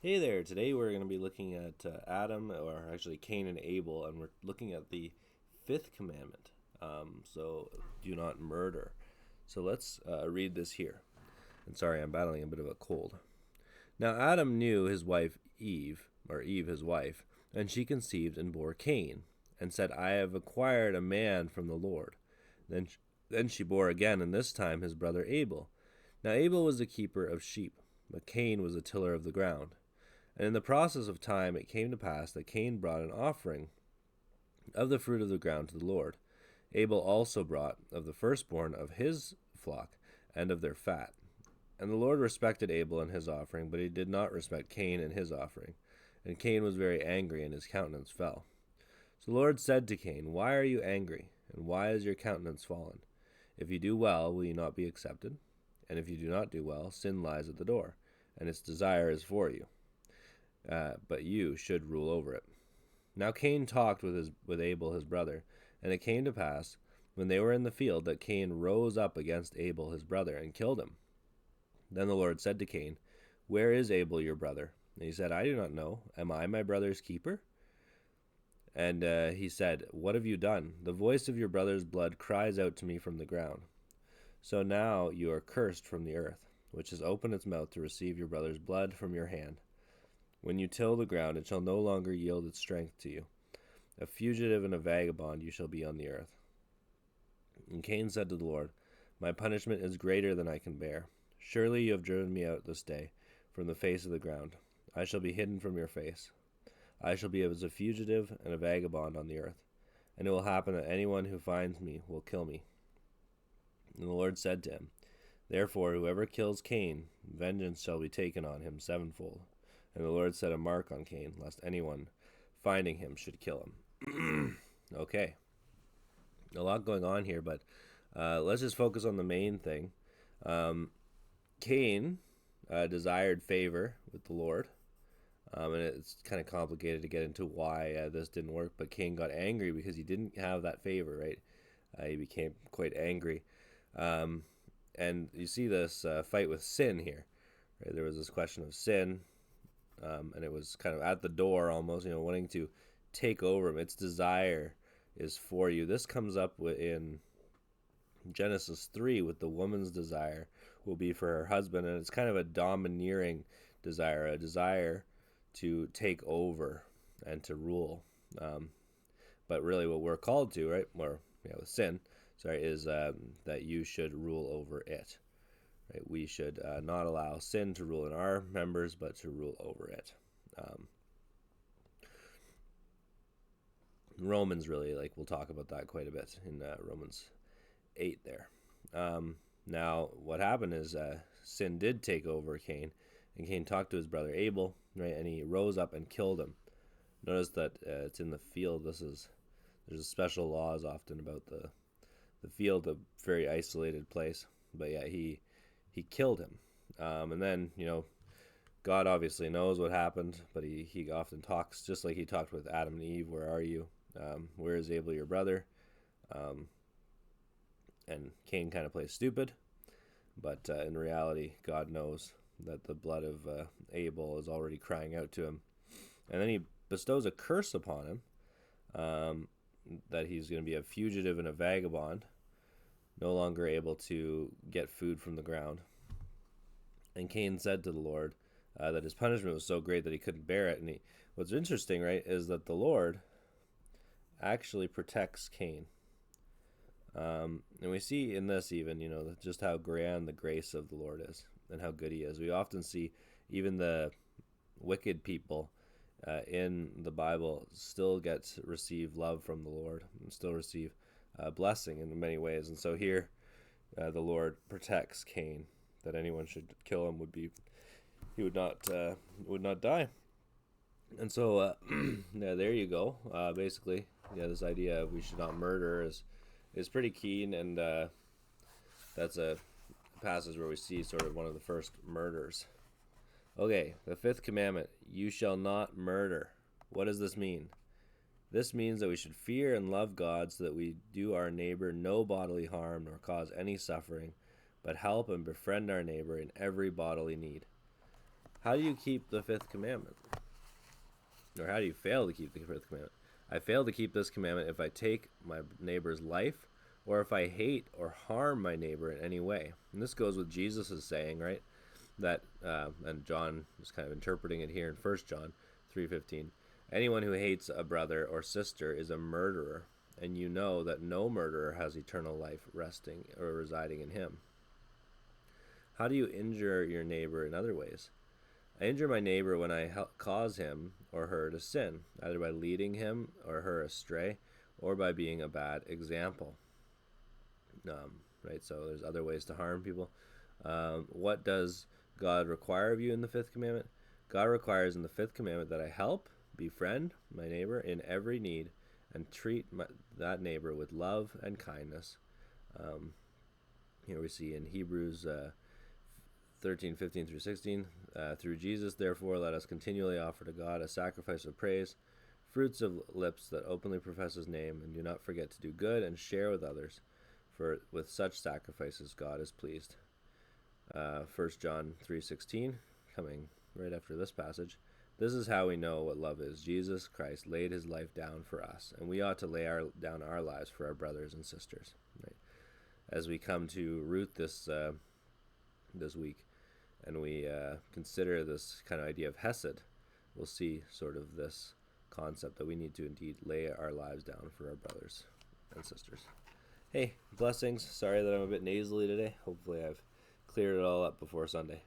Hey there, today we're going to be looking at Adam, or actually Cain and Abel, and we're looking at the fifth commandment. So, do not murder. So, let's read this here. And sorry, I'm battling a bit of a cold. Now, Adam knew his wife Eve, or Eve his wife, and she conceived and bore Cain, and said, I have acquired a man from the Lord. Then she bore again, and this time his brother Abel. Now, Abel was the keeper of sheep, but Cain was a tiller of the ground. And in the process of time it came to pass that Cain brought an offering of the fruit of the ground to the Lord. Abel also brought of the firstborn of his flock and of their fat. And the Lord respected Abel and his offering, but he did not respect Cain and his offering. And Cain was very angry, and his countenance fell. So the Lord said to Cain, Why are you angry, and why is your countenance fallen? If you do well, will you not be accepted? And if you do not do well, sin lies at the door, and its desire is for you, but you should rule over it. Now Cain talked with Abel his brother, and it came to pass, when they were in the field, that Cain rose up against Abel his brother, and killed him. Then the Lord said to Cain, Where is Abel your brother? And he said, I do not know. Am I my brother's keeper? And he said, What have you done? The voice of your brother's blood cries out to me from the ground. So now you are cursed from the earth, which has opened its mouth to receive your brother's blood from your hand. When you till the ground, it shall no longer yield its strength to you. A fugitive and a vagabond you shall be on the earth. And Cain said to the Lord, My punishment is greater than I can bear. Surely you have driven me out this day from the face of the ground. I shall be hidden from your face. I shall be as a fugitive and a vagabond on the earth. And it will happen that anyone who finds me will kill me. And the Lord said to him, Therefore whoever kills Cain, vengeance shall be taken on him sevenfold. And the Lord set a mark on Cain, lest anyone finding him should kill him. Okay. A lot going on here, but let's just focus on the main thing. Cain desired favor with the Lord. And it's kind of complicated to get into why this didn't work, but Cain got angry because he didn't have that favor, right? He became quite angry. And you see this fight with sin here. Right? There was this question of sin. And it was kind of at the door almost, wanting to take over him. Its desire is for you. This comes up in Genesis 3 with the woman's desire will be for her husband, and it's kind of a domineering desire, a desire to take over and to rule. But really what we're called to, right, or with sin, is that you should rule over it. Right? We should not allow sin to rule in our members, but to rule over it. Romans really, we'll talk about that quite a bit in Romans 8 there. Now, what happened is sin did take over Cain, and Cain talked to his brother Abel, right, and he rose up and killed him. Notice that it's in the field. There's special laws often about the field, a very isolated place. But yeah, he killed him. And then, God obviously knows what happened, but he often talks, just like he talked with Adam and Eve, where are you? Where is Abel, your brother? And Cain kind of plays stupid, but in reality, God knows that the blood of Abel is already crying out to him. And then he bestows a curse upon him, that he's going to be a fugitive and a vagabond, no longer able to get food from the ground. And Cain said to the Lord that his punishment was so great that he couldn't bear it. And what's interesting, right, is that the Lord actually protects Cain. And we see in this even, just how grand the grace of the Lord is and how good he is. We often see even the wicked people in the Bible still receive love from the Lord and still receive blessing in many ways. And so here the Lord protects Cain, that anyone should kill him he would not die. And so yeah, there you go. Basically, this idea of we should not murder is pretty keen, and that's a passage where we see sort of one of the first murders. Okay, the fifth commandment, you shall not murder. What does this mean? This means that we should fear and love God so that we do our neighbor no bodily harm nor cause any suffering, but help and befriend our neighbor in every bodily need. How do you keep the fifth commandment? Or how do you fail to keep the fifth commandment? I fail to keep this commandment if I take my neighbor's life, or if I hate or harm my neighbor in any way. And this goes with Jesus' saying, right? That and John is kind of interpreting it here in 1 John 3:15. Anyone who hates a brother or sister is a murderer, and you know that no murderer has eternal life resting or residing in him. How do you injure your neighbor in other ways? I injure my neighbor when I cause him or her to sin, either by leading him or her astray, or by being a bad example. Right, so there's other ways to harm people. What does God require of you in the fifth commandment? God requires in the fifth commandment that I help, befriend my neighbor in every need, and treat that neighbor with love and kindness. Here we see in Hebrews 13:15 through 16, through Jesus, therefore, let us continually offer to God a sacrifice of praise, fruits of lips that openly profess his name, and do not forget to do good and share with others, for with such sacrifices God is pleased. 1 John 3:16, coming right after this passage. This is how we know what love is. Jesus Christ laid his life down for us, and we ought to lay down our lives for our brothers and sisters. Right? As we come to root this this week, and we consider this kind of idea of Hesed, we'll see sort of this concept that we need to indeed lay our lives down for our brothers and sisters. Hey, blessings. Sorry that I'm a bit nasally today. Hopefully I've cleared it all up before Sunday.